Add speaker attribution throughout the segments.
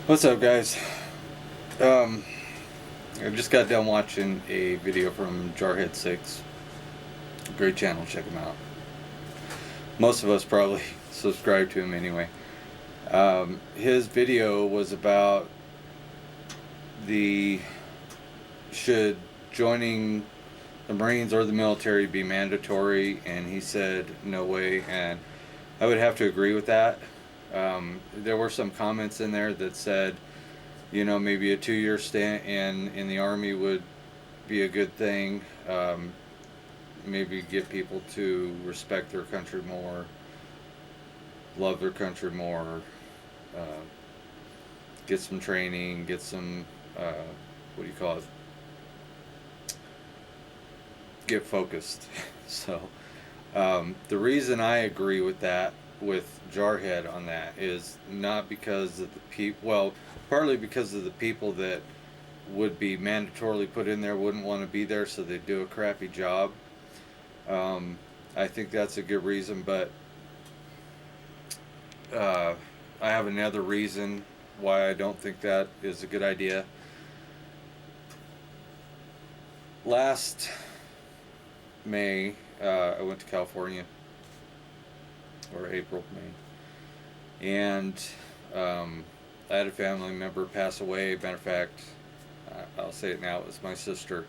Speaker 1: What's up, guys? Um, I just got done watching a video from Jarhead6. Great channel, check him out. Most of us probably subscribe to him anyway. His video was about the should joining the Marines or the military be mandatory, and he said no way, and I would have to agree with that. There were some comments in there that said, maybe a 2 year stint in the army would be a good thing. Maybe get people to respect their country more, love their country more, uh, get some training, get some, what do you call it? Get focused. The reason I agree with that, with Jarhead on that, is not because of the people, well, partly because of the people that would be mandatorily put in there wouldn't want to be there, so they do a crappy job. Um, I think that's a good reason, but uh, I have another reason why I don't think that is a good idea. Last May, I went to California, or April, May, and I had a family member pass away. Matter of fact, I'll say it now, it was my sister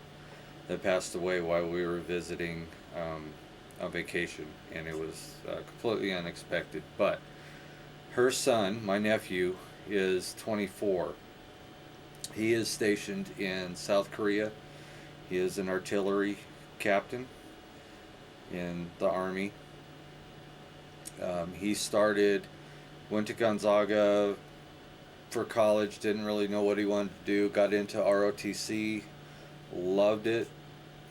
Speaker 1: that passed away while we were visiting on vacation, and it was completely unexpected. But her son, my nephew, is 24. He is stationed in South Korea. He is an artillery captain in the Army. He went to Gonzaga for college, didn't really know what he wanted to do, got into ROTC, loved it,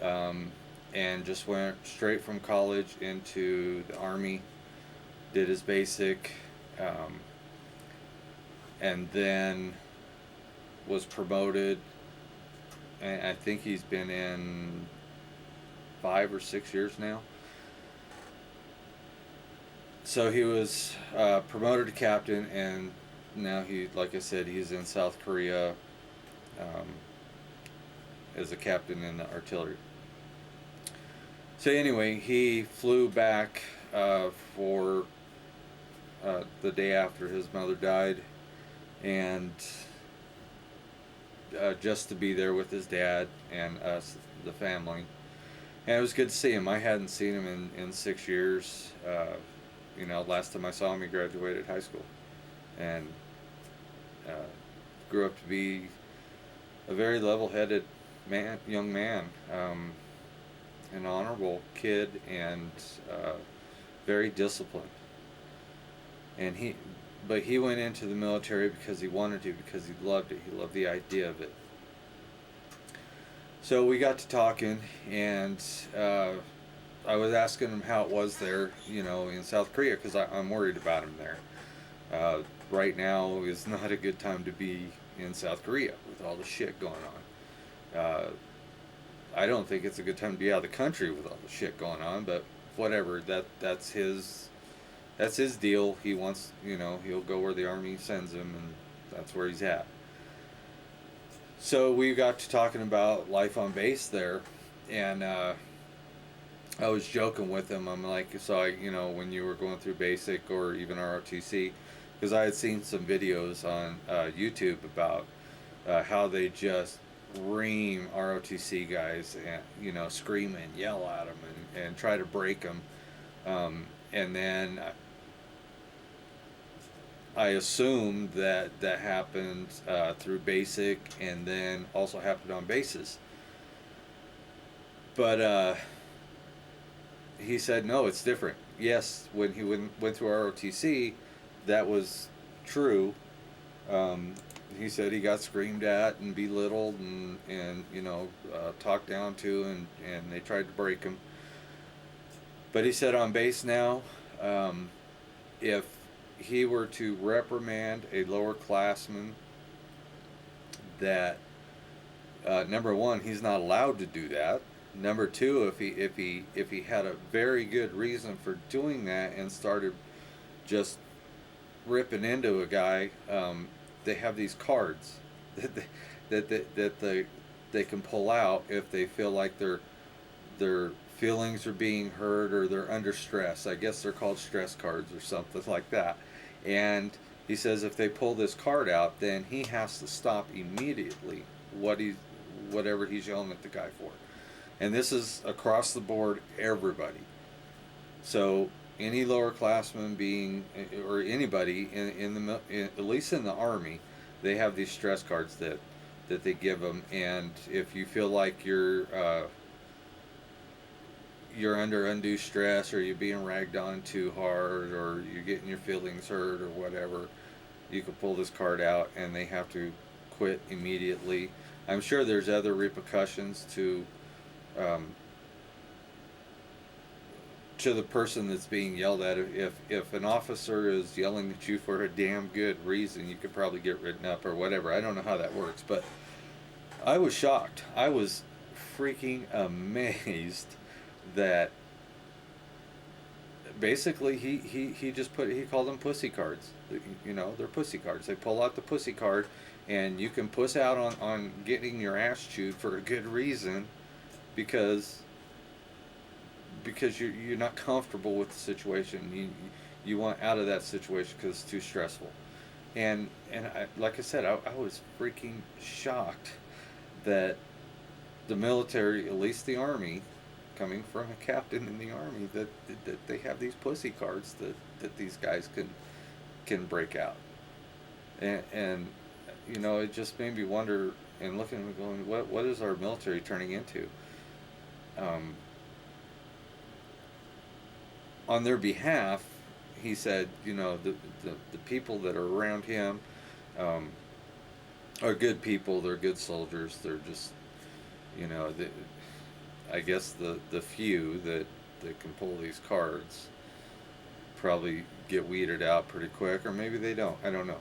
Speaker 1: and just went straight from college into the Army, did his basic, um, and then was promoted. And I think he's been in 5 or 6 years now. So he was promoted to captain, and now like I said, he's in South Korea um, as a captain in the artillery. So anyway, he flew back for the day after his mother died, and just to be there with his dad and us, the family. And it was good to see him. I hadn't seen him in 6 years. Last time I saw him, he graduated high school, and uh, grew up to be a very level-headed young man, an honorable kid, and very disciplined. And but he went into the military because he wanted to, because he loved it. He loved the idea of it. So we got to talking, and I was asking him how it was there, in South Korea, because I'm worried about him there. Right now is not a good time to be in South Korea with all the shit going on. I don't think it's a good time to be out of the country with all the shit going on, but whatever. That's his deal. He wants, he'll go where the army sends him, and that's where he's at. So we got to talking about life on base there, and I was joking with him. I'm like, when you were going through basic or even ROTC, because I had seen some videos on YouTube about how they just ream ROTC guys and scream and yell at them and try to break them, and then I assumed that happened through basic, and then also happened on bases. But he said no, it's different. Yes, when he went through ROTC, that was true. He said he got screamed at and belittled and talked down to, and they tried to break him. But he said on base now, if he were to reprimand a lower classman, that number one, he's not allowed to do that. Number two, if he had a very good reason for doing that and started just ripping into a guy, they have these cards that they can pull out if they feel like their feelings are being hurt or they're under stress. I guess they're called stress cards or something like that. And he says if they pull this card out, then he has to stop immediately whatever he's yelling at the guy for. And this is across the board, everybody. So any lower classman being, or anybody at least in the Army, they have these stress cards that they give them. And if you feel like you're under undue stress, or you're being ragged on too hard, or you're getting your feelings hurt or whatever, you can pull this card out and they have to quit immediately. I'm sure there's other repercussions to the person that's being yelled at. If an officer is yelling at you for a damn good reason, you could probably get written up or whatever. I don't know how that works, but I was shocked. I was freaking amazed that basically he called them pussy cards. You know, they're pussy cards. They pull out the pussy card, and you can puss out on getting your ass chewed for a good reason, because you're not comfortable with the situation. You want out of that situation because it's too stressful. And like I said, I was freaking shocked that the military, at least the Army, coming from a captain in the Army, that they have these pussy cards that these guys can break out. And you know, it just made me wonder and looking and going, what is our military turning into? On their behalf, he said, you know, the people that are around him are good people. They're good soldiers. They're just, you know, I guess the few that can pull these cards probably get weeded out pretty quick, or maybe they don't. I don't know.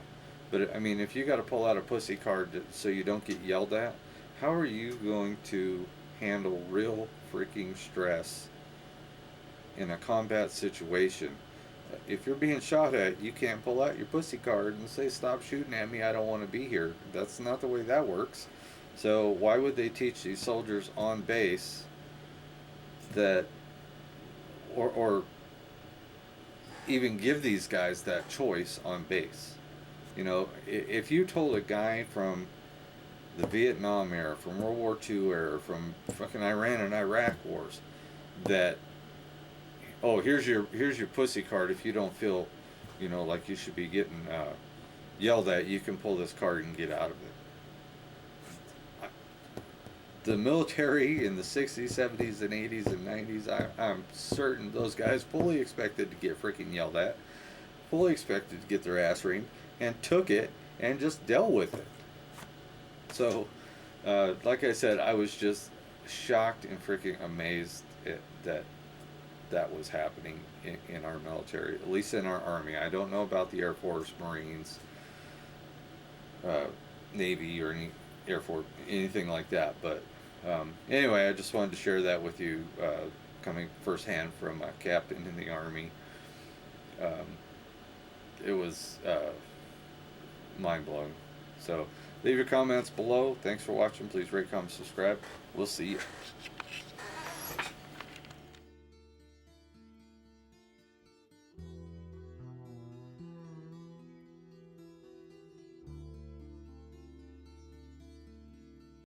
Speaker 1: But I mean, if you got to pull out a pussy card so you don't get yelled at, how are you going to handle real freaking stress in a combat situation? If you're being shot at, you can't pull out your pussy card and say, "Stop shooting at me, I don't want to be here." That's not the way that works. So why would they teach these soldiers on base that, or even give these guys that choice on base? You know, if you told a guy from the Vietnam era, from World War II era, from fucking Iran and Iraq wars, that, oh, here's your pussy card. If you don't feel, you know, like you should be getting yelled at, you can pull this card and get out of it. The military in the 60s, 70s, and 80s and 90s, I'm certain those guys fully expected to get freaking yelled at, fully expected to get their ass reamed, and took it and just dealt with it. So, like I said, I was just shocked and freaking amazed that was happening in our military, at least in our Army. I don't know about the Air Force, Marines, Navy, or any Air Force, anything like that. But anyway, I just wanted to share that with you, coming firsthand from a captain in the Army. It was mind-blowing. So leave your comments below. Thanks for watching. Please rate, comment, subscribe. We'll see you.